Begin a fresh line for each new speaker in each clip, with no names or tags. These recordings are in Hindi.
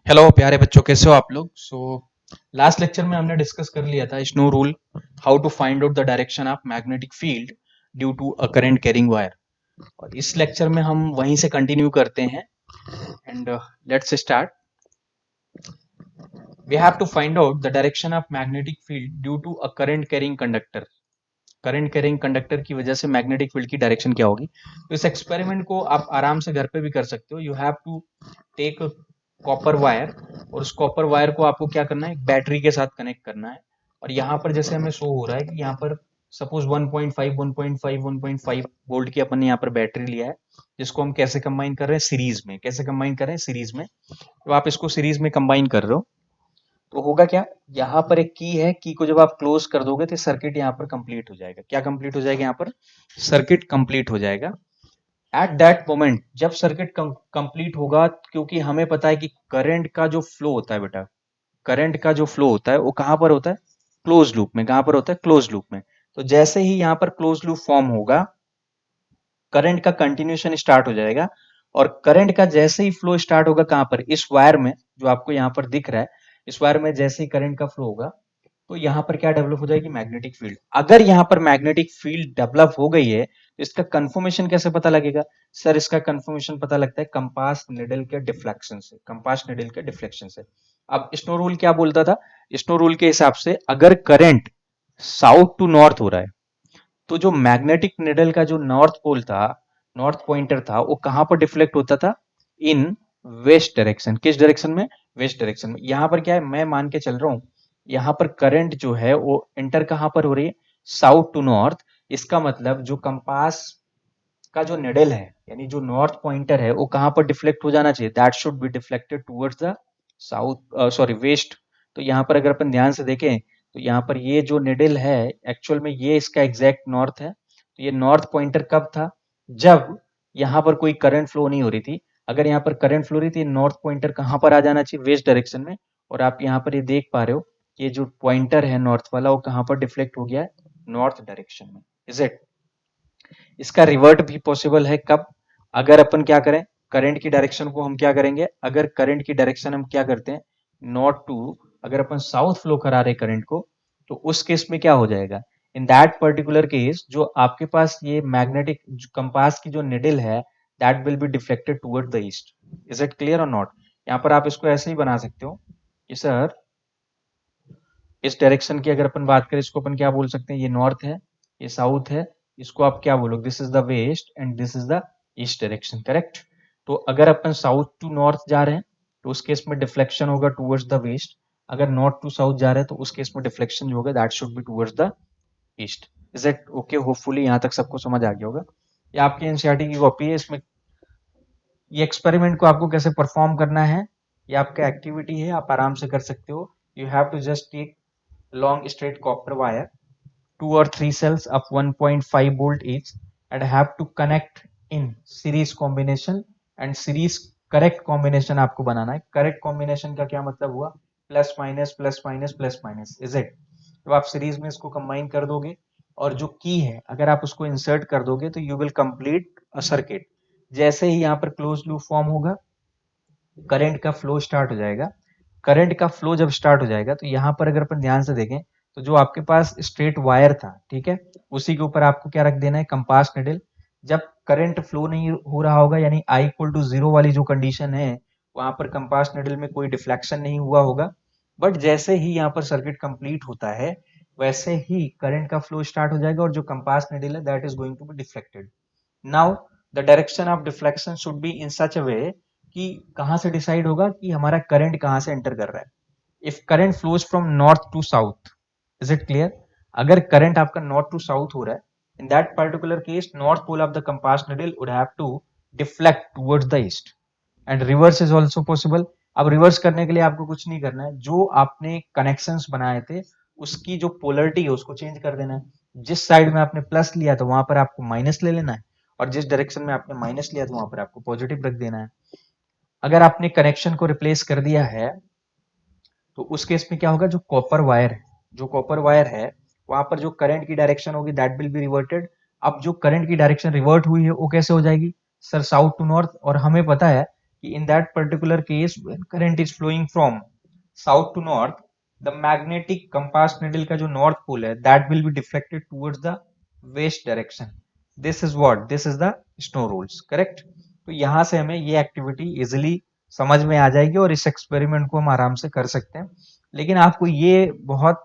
हेलो प्यारे बच्चों, कैसे हो आप लोग। लास्ट लेक्चर में हमने डिस्कस कर लिया था snow rule, how to find out the direction of magnetic field due to a current carrying wire. और इस लेक्चर में हम वहीं से कंटिन्यू करते हैं and let's start. We have to find out the direction of magnetic field due to a current carrying conductor. Current carrying conductor की वजह से मैग्नेटिक फील्ड की डायरेक्शन क्या होगी। तो इस एक्सपेरिमेंट को आप आराम से घर पे भी कर सकते हो। You have to take copper wire, और उस कॉपर वायर को आपको क्या करना है, एक बैटरी के साथ कनेक्ट करना है। और यहाँ पर जैसे हमें शो हो रहा है कि यहाँ पर सपोज 1.5 वोल्ट की अपन ने यहाँ पर बैटरी लिया है, जिसको हम कैसे कंबाइन कर रहे हैं, सीरीज में। कैसे कंबाइन कर रहे हैं, सीरीज में। तो आप इसको सीरीज में कंबाइन कर रहे हो तो होगा क्या, यहाँ पर एक की है, की को जब आप क्लोज कर दोगे तो सर्किट यहाँ पर कंप्लीट हो जाएगा। क्या कंप्लीट हो जाएगा, यहाँ पर सर्किट कंप्लीट हो जाएगा। एट दैट मोमेंट जब सर्किट कंप्लीट होगा, क्योंकि हमें पता है कि करंट का जो फ्लो होता है बेटा, करंट का जो फ्लो होता है वो कहां पर होता है, क्लोज लूप में। कहां पर होता है, क्लोज लूप में। तो जैसे ही यहाँ पर क्लोज लूप फॉर्म होगा, करंट का कंटिन्यूएशन स्टार्ट हो जाएगा। और करंट का जैसे ही फ्लो स्टार्ट होगा, कहां पर, इस वायर में, जो आपको यहाँ पर दिख रहा है, इस वायर में जैसे ही करंट का फ्लो होगा, तो यहाँ पर क्या डेवलप हो जाएगी, मैग्नेटिक फील्ड। अगर यहाँ पर मैग्नेटिक फील्ड डेवलप हो गई है तो इसका कंफर्मेशन कैसे पता लगेगा। सर इसका कंफर्मेशन पता लगता है कंपास निडल के डिफ्लेक्शन से। कंपास निडल के डिफ्लेक्शन से। अब स्नो रूल क्या बोलता था, स्नो रूल के हिसाब से अगर करंट साउथ टू नॉर्थ हो रहा है, तो जो मैग्नेटिक निडल का जो नॉर्थ पोल था, नॉर्थ पॉइंटर था, वो कहां पर डिफ्लेक्ट होता था, इन वेस्ट डायरेक्शन। किस डायरेक्शन में, वेस्ट डायरेक्शन में। यहां पर क्या है, मैं मान के चल रहा हूं, यहां पर करंट जो है वो एंटर कहां पर हो रही है, साउथ टू नॉर्थ। इसका मतलब जो कंपास का जो निडल है, यानी जो नॉर्थ पॉइंटर है, वो कहां पर डिफ्लेक्ट हो जाना चाहिए, that should be deflected towards the south, sorry west. तो यहाँ पर अगर अपन ध्यान से देखें तो यहाँ पर ये जो निडल है, एक्चुअल में ये इसका एग्जैक्ट नॉर्थ है। तो ये नॉर्थ पॉइंटर कब था, जब यहाँ पर कोई करंट फ्लो नहीं हो रही थी। अगर यहाँ पर करंट फ्लो रही थी, नॉर्थ पॉइंटर कहाँ पर आ जाना चाहिए, वेस्ट डायरेक्शन में। और आप यहाँ पर ये देख पा रहे हो, ये जो पॉइंटर है नॉर्थ वाला, वो कहाँ पर डिफ्लेक्ट हो गया है, नॉर्थ डायरेक्शन में। Is it. इसका रिवर्ट भी पॉसिबल है कब, अगर अपन क्या करें, करंट की डायरेक्शन को हम क्या करेंगे, अगर करंट की डायरेक्शन हम क्या करते हैं, नॉट टू, अगर अपन साउथ फ्लो करा रहे करंट को, तो उस केस में क्या हो जाएगा, इन दैट पर्टिकुलर केस जो आपके पास ये मैग्नेटिक कंपास की जो निडल है, that will be deflected toward the east. Is it clear और नॉट। यहाँ पर आप इसको ऐसे ही बना सकते हो कि सर इस डायरेक्शन की अगर अपन बात करें, इसको अपन क्या बोल सकते हैं, ये नॉर्थ है, ये साउथ है, इसको आप क्या बोलोगे, this is the west and this is the east direction, correct. तो अगर अपन साउथ टू नॉर्थ जा रहे हैं तो उस केस में डिफ्लेक्शन होगा टूवर्ड्स द वेस्ट। अगर नॉर्थ टू साउथ जा रहे हैं तो उस केस में डिफ्लेक्शन जो होगा, that should be towards the east. Is it okay, hopefully यहाँ तक सबको समझ आ गया होगा। ये आपकी एनसीईआरटी की कॉपी है, इसमें ये एक्सपेरिमेंट को आपको कैसे परफॉर्म करना है, ये आपका एक्टिविटी है, आप आराम से कर सकते हो। You have to just take long straight copper wire, 2 or 3 cells of 1.5 volt each, and have to connect in series combination। and series correct combination आपको बनाना है। correct combination का क्या मतलब हुआ, plus minus plus minus plus minus. Is it. तो आप सीरीज में इसको कंबाइन कर दोगे, और जो की है अगर आप उसको इंसर्ट कर दोगे तो you will complete a circuit. जैसे ही यहाँ पर क्लोज लूप फॉर्म होगा, करंट का फ्लो स्टार्ट हो जाएगा। करंट का फ्लो जब स्टार्ट हो जाएगा तो यहाँ पर अगर अपन ध्यान से देखें, तो जो आपके पास स्ट्रेट वायर था, ठीक है, उसी के ऊपर आपको क्या रख देना है, कंपास निडल। जब करंट फ्लो नहीं हो रहा होगा, यानी I इक्वल टू 0 वाली जो कंडीशन है, वहां पर कंपास निडल में कोई डिफ्लेक्शन नहीं हुआ होगा। बट जैसे ही यहाँ पर सर्किट कंप्लीट होता है, वैसे ही करंट का फ्लो स्टार्ट हो जाएगा, और जो कंपास निडल है that is going to be deflected. Now the direction of deflection should be in such a way कि कहां से डिसाइड होगा कि हमारा करंट कहां से एंटर कर रहा है। If current flows from north to south, is it clear. अगर करंट आपका नॉर्थ टू साउथ हो रहा है, in that particular case north pole of the compass needle would have to deflect towards the east. And reverse is also possible. अब रिवर्स करने के लिए आपको कुछ नहीं करना है, जो आपने कनेक्शंस बनाए थे उसकी जो पोलरिटी है उसको चेंज कर देना है। जिस साइड में आपने प्लस लिया था वहां पर आपको माइनस ले लेना है, और जिस डायरेक्शन में आपने माइनस लिया था वहां पर आपको पॉजिटिव रख देना है। अगर आपने कनेक्शन को रिप्लेस कर दिया है, तो उस केस में क्या होगा, जो कॉपर वायर है, जो कॉपर वायर है, वहां पर जो करंट की डायरेक्शन होगी दैट विल बी रिवर्टेड। अब जो करंट की डायरेक्शन रिवर्ट हुई है वो कैसे हो जाएगी, सर साउथ टू नॉर्थ। और हमें पता है कि in that particular case when current is flowing from south to north, the magnetic compass needle का जो north pole है that will be deflected towards the west direction. This is what? This is the snow rules, correct? तो यहाँ से हमें ये एक्टिविटी इजिली समझ में आ जाएगी और इस एक्सपेरिमेंट को हम आराम से कर सकते हैं। लेकिन आपको ये बहुत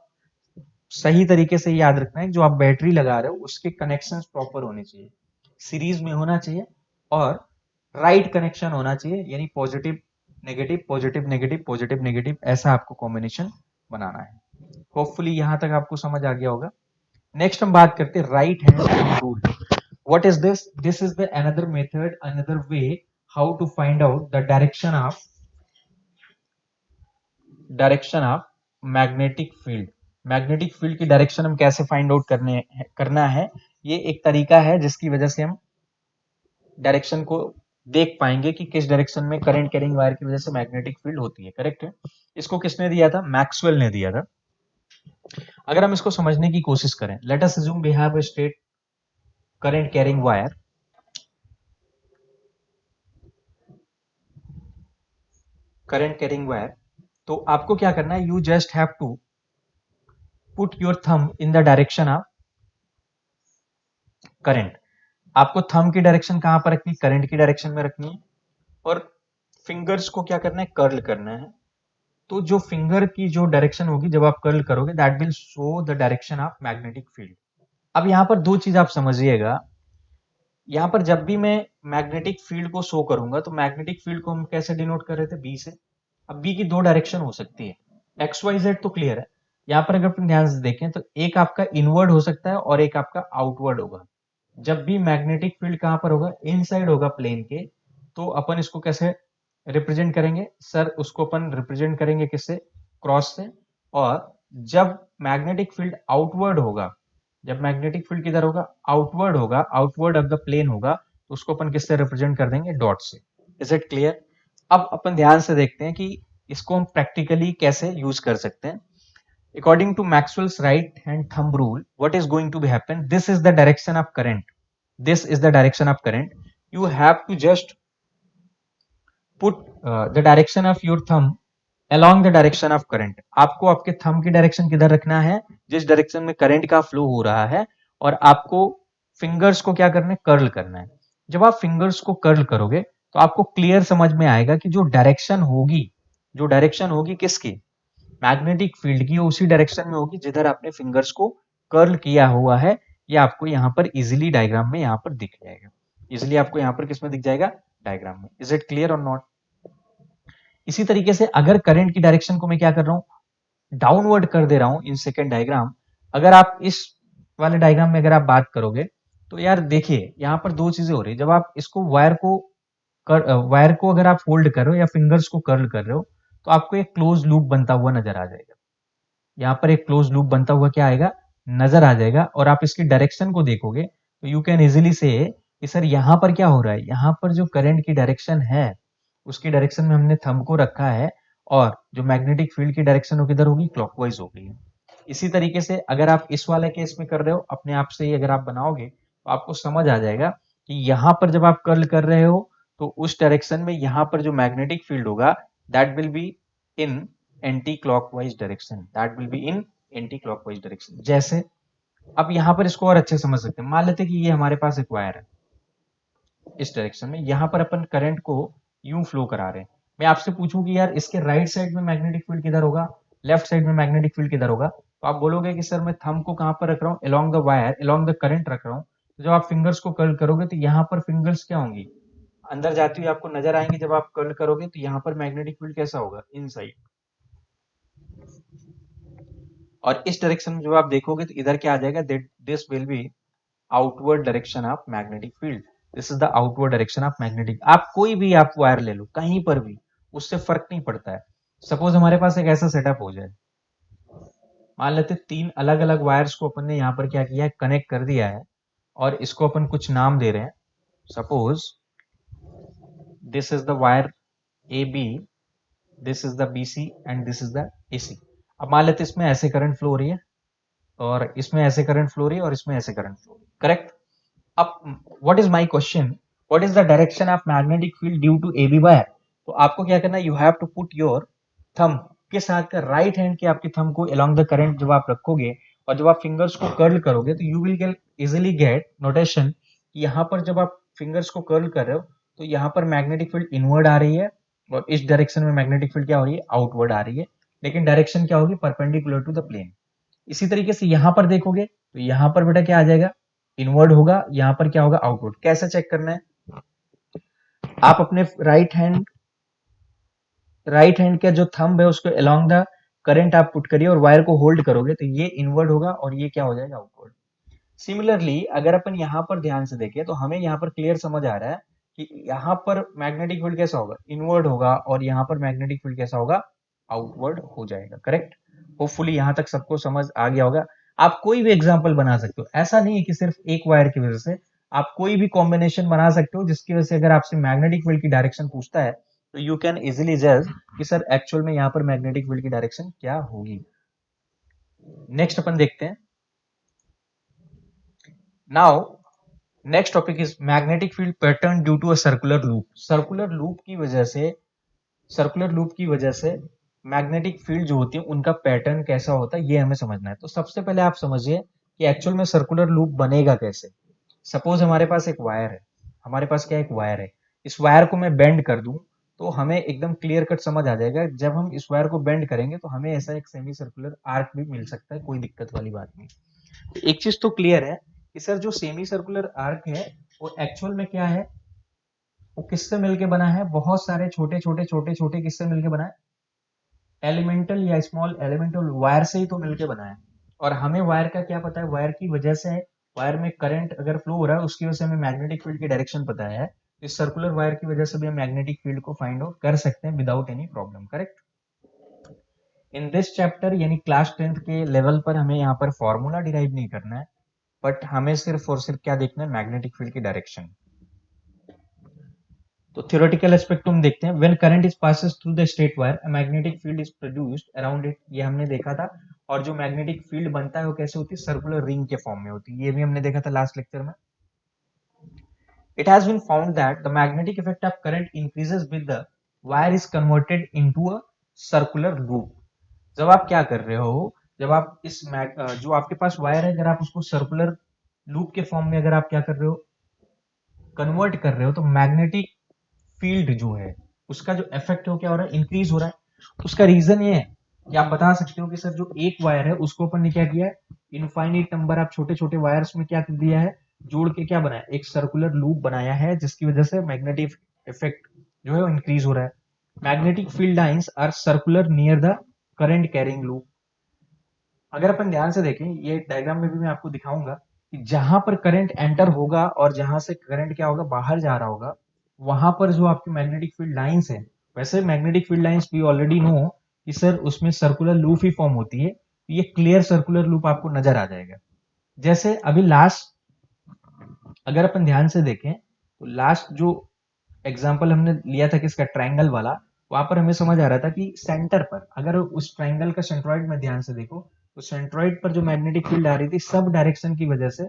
सही तरीके से याद रखना है, जो आप बैटरी लगा रहे हो उसके कनेक्शंस प्रॉपर होने चाहिए, सीरीज में होना चाहिए और राइट कनेक्शन होना चाहिए, यानी positive negative positive negative positive negative, ऐसा आपको कॉम्बिनेशन बनाना है। होपफुली यहां तक आपको समझ आ गया होगा। नेक्स्ट हम बात करते हैं right hand rule. What is this? This is the another method, another way how to find out the direction of magnetic field. Magnetic field की डायरेक्शन हम कैसे फाइंड आउट करना है, ये एक तरीका है जिसकी वजह से हम डायरेक्शन को देख पाएंगे कि किस डायरेक्शन में करंट कैरिंग वायर की वजह से मैग्नेटिक फील्ड होती है, करेक्ट है। इसको किसने दिया था? मैक्सवेल ने दिया था। अगर हम इसको समझने की कोशिश करें, let us assume we have a straight current carrying wire, तो आपको क्या करना है, you just have to put your thumb in the direction of current. आपको थंब की डायरेक्शन कहां पर रखनी है? करंट की डायरेक्शन में रखनी है। और फिंगर्स को क्या करना है? कर्ल करना है। तो जो फिंगर की जो डायरेक्शन होगी जब आप कर्ल करोगे, that will show the direction of magnetic field. अब यहां पर दो चीज आप समझिएगा, यहां पर जब भी मैं मैग्नेटिक फील्ड को शो करूंगा तो मैग्नेटिक फील्ड को हम कैसे डिनोट कर रहे थे? बी से। अब बी की दो डायरेक्शन हो सकती है, एक्स वाई जेड तो क्लियर है। यहां पर अगर अपन ध्यान से देखें तो एक आपका इनवर्ड हो सकता है और एक आपका आउटवर्ड होगा। जब भी मैग्नेटिक फील्ड कहां पर होगा? इनसाइड होगा प्लेन के, तो अपन इसको कैसे रिप्रेजेंट करेंगे? सर उसको अपन रिप्रेजेंट करेंगे किससे? क्रॉस से। और जब मैग्नेटिक फील्ड आउटवर्ड होगा, जब मैग्नेटिक फील्ड किधर होगा? आउटवर्ड होगा, आउटवर्ड ऑफ द प्लेन होगा, तो उसको अपन किससे रिप्रेजेंट कर देंगे? डॉट से। Is it clear? अब अपन ध्यान से देखते हैं कि इसको हम प्रैक्टिकली कैसे यूज कर सकते हैं। According to Maxwell's right hand thumb rule, what is going to be happen? This is the direction of current. This is the direction of current. You have to just put the direction of your thumb along the direction of current. आपको आपके थंब की डायरेक्शन किधर रखना है? जिस डायरेक्शन में करंट का फ्लो हो रहा है। और आपको फिंगर्स को क्या करना है? कर्ल करना है। जब आप फिंगर्स को कर्ल करोगे तो आपको क्लियर समझ में आएगा कि जो डायरेक्शन होगी किसकी? मैग्नेटिक फील्ड की, उसी डायरेक्शन में होगी जिधर आपने फिंगर्स को कर्ल किया हुआ है। ये आपको यहाँ पर इजिली डायग्राम में यहाँ पर दिख जाएगा। इजिली आपको यहाँ पर किसमें दिख जाएगा? डायग्राम में। इज इट क्लियर और नॉट? इसी तरीके से अगर करंट की डायरेक्शन को मैं क्या कर रहा हूँ? डाउनवर्ड कर दे रहा हूं इन सेकेंड डायग्राम। अगर आप इस वाले डायग्राम में अगर आप बात करोगे तो यार देखिए यहाँ पर दो चीजें हो रही है। जब आप इसको वायर को अगर आप होल्ड कर रहे हो या फिंगर्स को कर्ल कर रहे हो तो आपको एक क्लोज लूप बनता हुआ नजर आ जाएगा। यहाँ पर एक क्लोज लूप बनता हुआ क्या आएगा? नजर आ जाएगा। और आप इसकी डायरेक्शन को देखोगे तो यू कैन इजिली से कि सर यहाँ पर क्या हो रहा है? यहाँ पर जो करंट की डायरेक्शन है उसकी डायरेक्शन में हमने थंब को रखा है और जो मैग्नेटिक फील्ड की डायरेक्शन हो किधर होगी? क्लॉकवाइज होगी। इसी तरीके से अगर आप इस वाले केस में कर रहे हो, अपने आप से ही अगर आप बनाओगे तो आपको समझ आ जाएगा कि यहाँ पर जब आप कर्ल कर रहे हो तो उस डायरेक्शन में यहाँ पर जो मैग्नेटिक फील्ड होगा that will be in anti clockwise direction, that will be in anti clockwise direction. जैसे अब यहाँ पर इसको और अच्छे समझ सकते हैं। मान लेते हैं कि ये हमारे पास एक वायर है, इस डायरेक्शन में यहाँ पर अपन करंट को यूं फ्लो करा रहे हैं। मैं आपसे पूछूं कि यार इसके राइट साइड में मैग्नेटिक फील्ड किधर होगा, लेफ्ट साइड में मैग्नेटिक फील्ड किधर होगा, तो आप बोलोगे कि सर मैं थंब को कहां पर रख रहा हूँ? Along the wire, along the current रख रहा हूँ। तो जब आप फिंगर्स को कर्ल करोगे तो यहाँ पर फिंगर्स क्या होंगी? अंदर जाती हुई आपको नजर आएंगी। जब आप कर्ल करोगे तो यहाँ पर मैग्नेटिक फील्ड कैसा होगा? इनसाइड। और इस डायरेक्शन में जब आप देखोगे तो इधर क्या आ जाएगा? This will be outward direction of magnetic field. This is the outward direction of magnetic. आप कोई भी आप वायर ले लो कहीं पर भी, उससे फर्क नहीं पड़ता है। सपोज हमारे पास एक ऐसा सेटअप हो जाए, मान लेते तीन अलग अलग वायर्स को अपन ने यहाँ पर क्या किया है? कनेक्ट कर दिया है और इसको अपन कुछ नाम दे रहे हैं। Suppose this is the wire A B, this is the B C and this is the A C. अब मान लेते इसमें ऐसे करंट फ्लो हो रही है और इसमें ऐसे करंट फ्लो हो रही है और इसमें ऐसे करंट फ्लो हो रही है, करेक्ट? अब what is my question? What is the direction of magnetic field due to AB wire? तो आपको क्या करना है, you have to put your thumb के साथ का राइट हैंड के आपके थंब को अलोंग द करंट जब आप रखोगे और जब आप फिंगर्स को कर्ल करोगे तो you will get easily get notation. यहाँ पर जब आप फिंगर्स को कर्ल कर रहे हो तो यहाँ पर मैग्नेटिक फील्ड इनवर्ड आ रही है और इस डायरेक्शन में मैग्नेटिक फील्ड क्या हो रही है, आउटवर्ड आ रही है, लेकिन डायरेक्शन क्या होगी, परपेंडिकुलर टू द प्लेन। इसी तरीके से यहाँ पर देखोगे तो यहाँ पर बेटा क्या आ जाएगा, इनवर्ड होगा, यहाँ पर क्या होगा, आउटवर्ड। कैसे चेक करना है, आप अपने राइट हैंड का जो थंब है उसको अलोंग द करंट आप पुट करिए और वायर को होल्ड करोगे तो ये इनवर्ड होगा और ये क्या हो जाएगा, आउटवर्ड। सिमिलरली अगर अपन यहाँ पर ध्यान से देखें तो हमें यहाँ पर क्लियर समझ आ रहा है कि यहाँ पर मैग्नेटिक फील्ड कैसा होगा, इनवर्ड होगा, और यहाँ पर मैग्नेटिक फील्ड कैसा होगा, आउटवर्ड हो जाएगा। करेक्ट, होपफुली यहाँ तक सबको समझ आ गया होगा। आप कोई भी एग्जाम्पल बना सकते हो, ऐसा नहीं है कि सिर्फ एक वायर की वजह से, आप कोई भी कॉम्बिनेशन बना सकते हो जिसकी वजह से अगर आपसे मैग्नेटिक फील्ड की डायरेक्शन पूछता है तो यू कैन इजिली जज कि सर एक्चुअल में यहाँ पर मैग्नेटिक फील्ड की डायरेक्शन क्या होगी। नेक्स्ट अपन देखते हैं। Now next topic is magnetic field pattern due to a circular loop. Circular loop की वजह से मैग्नेटिक फील्ड जो होती है उनका पैटर्न कैसा होता है ये हमें समझना है। तो सबसे पहले आप समझिए कि एक्चुअल में सर्कुलर लूप बनेगा कैसे। सपोज हमारे पास एक वायर है, हमारे पास क्या एक वायर है, इस वायर को मैं बेंड कर दूं तो हमें एकदम क्लियर कट समझ आ जाएगा। जब हम इस वायर को बेंड करेंगे तो हमें ऐसा एक सेमी सर्कुलर आर्क भी मिल सकता है, कोई दिक्कत वाली बात नहीं। तो एक चीज तो क्लियर है कि सर जो सेमी सर्कुलर आर्क है वो एक्चुअल में क्या है, वो किससे मिलके बना है, बहुत सारे छोटे छोटे छोटे छोटे किससे मिलके बना है, एलिमेंटल या स्मॉल एलिमेंटल वायर से ही तो मिलके बना है। और हमें वायर का क्या पता है, वायर की वजह से, वायर में करंट अगर फ्लो हो रहा है उसकी वजह से हमें मैग्नेटिक फील्ड की डायरेक्शन पता है। इस सर्कुलर वायर की वजह से भी हम मैग्नेटिक फील्ड को फाइंड आउट कर सकते हैं without any problem. Correct, in this chapter यानी क्लास 10th के लेवल पर हमें यहाँ पर फॉर्मूला डिराइव नहीं करना है, बट हमें सिर्फ और सिर्फ क्या देखना है, मैग्नेटिक फील्ड की डायरेक्शन। तो थ्योरेटिकल एस्पेक्ट हम देखते हैं। When current is passes through the straight wire a magnetic field is produced around it, ये हमने देखा था। और जो मैग्नेटिक फील्ड बनता है वो कैसे होती है, सर्कुलर रिंग के फॉर्म में होती है, ये भी हमने देखा था लास्ट लेक्चर में। It has been found that the magnetic effect of current increases with the wire is converted into a circular loop. जब आप क्या कर रहे हो, जब आप जो आपके पास वायर है अगर आप उसको सर्कुलर लूप के फॉर्म में अगर आप क्या कर रहे हो, कन्वर्ट कर रहे हो, तो मैग्नेटिक फील्ड जो है उसका जो इफेक्ट हो क्या हो रहा है, इंक्रीज हो रहा है। उसका रीजन ये है कि आप बता सकते हो कि सर जो एक वायर है उसको अपन ने क्या किया है, इनफाइनाइट नंबर आप छोटे छोटे वायर्स में क्या कर दिया है, जोड़ के क्या बनाया, एक सर्कुलर लूप बनाया है, जिसकी वजह से मैग्नेटिक इफेक्ट जो है वो इंक्रीज हो रहा है। Magnetic field lines are circular near the current carrying loop. अगर अपन ध्यान से देखें, ये डायग्राम में भी मैं आपको दिखाऊंगा कि जहां पर करंट एंटर होगा और जहां से करंट क्या होगा, बाहर जा रहा होगा, वहां पर जो आपकी मैग्नेटिक फील्ड लाइंस है, वैसे magnetic field lines we already know कि सर उसमें सर्कुलर लूप ही फॉर्म होती है, तो ये क्लियर सर्कुलर लूप आपको नजर आ जाएगा। जैसे अभी लास्ट अगर अपन ध्यान से देखें तो लास्ट जो एग्जाम्पल हमने लिया था किसका, ट्राइंगल वाला, वहां पर हमें समझ आ रहा था कि सेंटर पर अगर उस ट्राइंगल का सेंट्रॉइड में ध्यान से देखो तो सेंट्रॉइड पर जो मैग्नेटिक फील्ड आ रही थी सब डायरेक्शन की वजह से,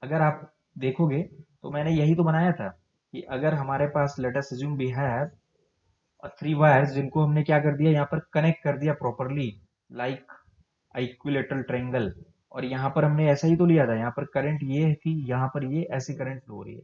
अगर आप देखोगे तो मैंने यही तो बनाया था कि अगर हमारे पास let us assume we have three wires जिनको हमने क्या कर दिया, यहाँ पर कनेक्ट कर दिया प्रॉपरली लाइक इक्विलेटरल ट्रायंगल, और यहाँ पर हमने ऐसा ही तो लिया था, यहाँ पर करंट ये थी, यहाँ पर ये ऐसी करंट फ्लो हो रही है,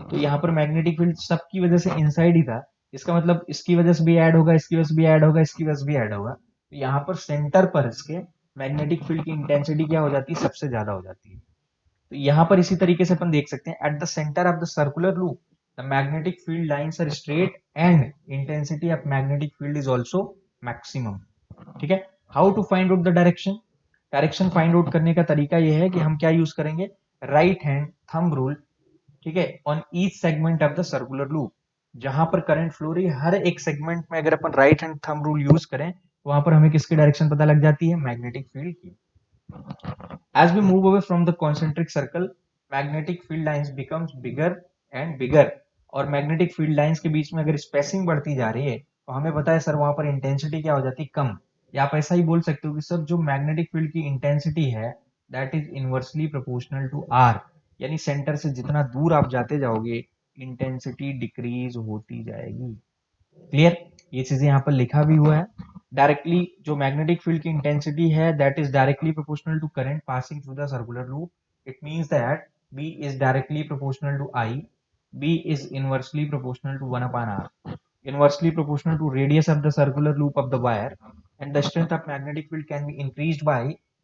तो यहाँ पर मैग्नेटिक फील्ड सबकी वजह से इनसाइड ही था। इसका मतलब इसकी वजह से भी ऐड होगा, इसकी वजह से भी ऐड होगा, इसकी वजह से भी ऐड होगा, तो यहाँ पर सेंटर पर इसके मैग्नेटिक फील्ड की इंटेंसिटी क्या हो जाती है, सबसे ज्यादा हो जाती है। तो यहाँ पर इसी तरीके से अपन देख सकते हैं, at the centre of the circular loop the magnetic field lines are straight and intensity of magnetic field is also maximum. ठीक है, how to find out the direction, direction find out करने का तरीका यह है कि हम क्या यूज करेंगे, राइट हैंड थंब रूल। ठीक है, on each segment of the circular loop, जहां पर करंट फ्लो रही है हर एक सेगमेंट में अगर अपन right hand thumb rule use करें तो वहां पर हमें किसकी डायरेक्शन पता लग जाती है, मैग्नेटिक फील्ड की। As we move away from the concentric circle, magnetic field lines becomes bigger and bigger, और मैग्नेटिक फील्ड लाइंस के बीच में अगर स्पेसिंग बढ़ती जा रही है तो हमें पता है सर वहां पर इंटेंसिटी क्या हो जाती है, कम। या आप ऐसा ही बोल सकते हो कि सर जो मैग्नेटिक फील्ड की इंटेंसिटी है that is inversely proportional to R, यानी सेंटर से जितना दूर आप जाते जाओगे इंटेंसिटी डिक्रीज होती जाएगी। क्लियर? ये चीजें यहाँ पर लिखा भी हुआ है। डायरेक्टली जो मैग्नेटिक फील्ड की इंटेंसिटी है that is directly proportional to current passing through the circular loop. It means that B is directly proportional to I. B is inversely proportional to 1 upon R. Inversely proportional to radius of the circular loop of the wire, and the strength of magnetic field can be increased by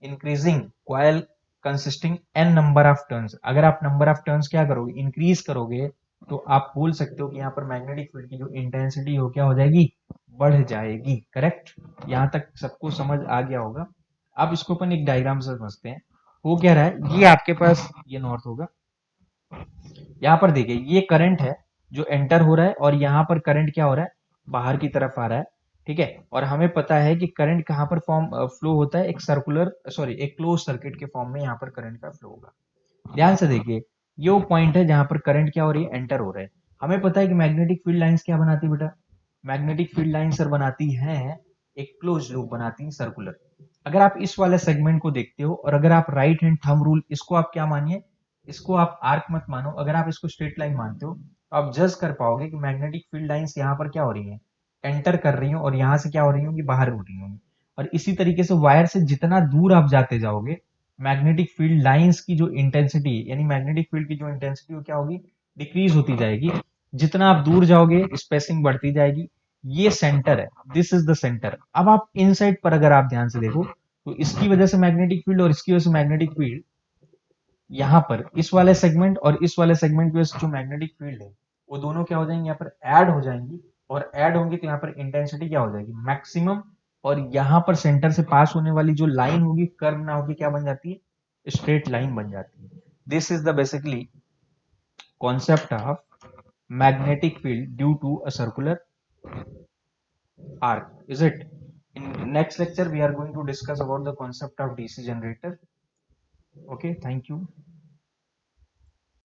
increasing coil consisting n number of turns. अगर आप number of turns क्या करोगे, increase करोगे, तो आप बोल सकते हो कि यहाँ पर मैग्नेटिक फील्ड की जो इंटेंसिटी हो क्या हो जाएगी, बढ़ जाएगी. करेक्ट? यहाँ तक सबको समझ आ गया होगा. अब इसको अपन एक डायग्राम से समझते हैं. वो क्या रहा है, ये आपके पास ये नॉर्थ होगा. यहाँ पर देखिए ये करंट है जो एंटर हो रहा है, और यहाँ पर करंट क्या हो रहा है, बाहर की तरफ आ रहा है. ठीक है? और हमें पता है कि करंट कहाँ पर फॉर्म फ्लो होता है, एक सर्कुलर सॉरी एक क्लोज सर्किट के फॉर्म में यहाँ पर करंट का फ्लो होगा. ध्यान से देखिए, ये वो पॉइंट है जहां पर करंट क्या हो रही है, एंटर हो रहा है. हमें पता है कि मैग्नेटिक फील्ड लाइंस क्या बनाती है बेटा, मैग्नेटिक फील्ड लाइन सर बनाती है एक क्लोज लूप बनाती है सर्कुलर. अगर आप इस वाले सेगमेंट को देखते हो, और अगर आप राइट हैंड थंब रूल, इसको आप क्या मानिए, इसको आप आर्क मत मानो, अगर आप इसको स्ट्रेट लाइन मानते हो तो आप जज कर पाओगे कि मैग्नेटिक फील्ड लाइंस यहाँ पर क्या हो रही है, एंटर कर रही हो, और यहाँ से क्या हो रही होंगी, बाहर हो रही होंगी. और इसी तरीके से वायर से जितना दूर आप जाते जाओगे, मैग्नेटिक फील्ड लाइंस की जो इंटेंसिटी यानी मैग्नेटिक फील्ड की जो इंटेंसिटी वो क्या होगी, डिक्रीज होती जाएगी. जितना आप दूर जाओगे स्पेसिंग बढ़ती जाएगी. ये सेंटर है, दिस इज द सेंटर. अब आप इनसाइड पर अगर आप ध्यान से देखो, तो इसकी वजह से मैग्नेटिक फील्ड और इसकी वजह से मैग्नेटिक फील्ड, यहाँ पर इस वाले सेगमेंट और इस वाले सेगमेंट की वजह से जो मैग्नेटिक फील्ड है वो दोनों क्या हो जाएंगे, यहाँ पर ऐड हो जाएंगी. और ऐड होंगी तो यहाँ पर इंटेंसिटी क्या हो जाएगी, मैक्सिमम. और यहाँ पर सेंटर से पास होने वाली जो लाइन होगी, कर्व ना होगी, क्या बन जाती है, स्ट्रेट लाइन बन जाती है. This is the basically concept of magnetic field due to a circular arc. Is it? In next lecture we are going to discuss about the concept of DC generator. Okay, thank you.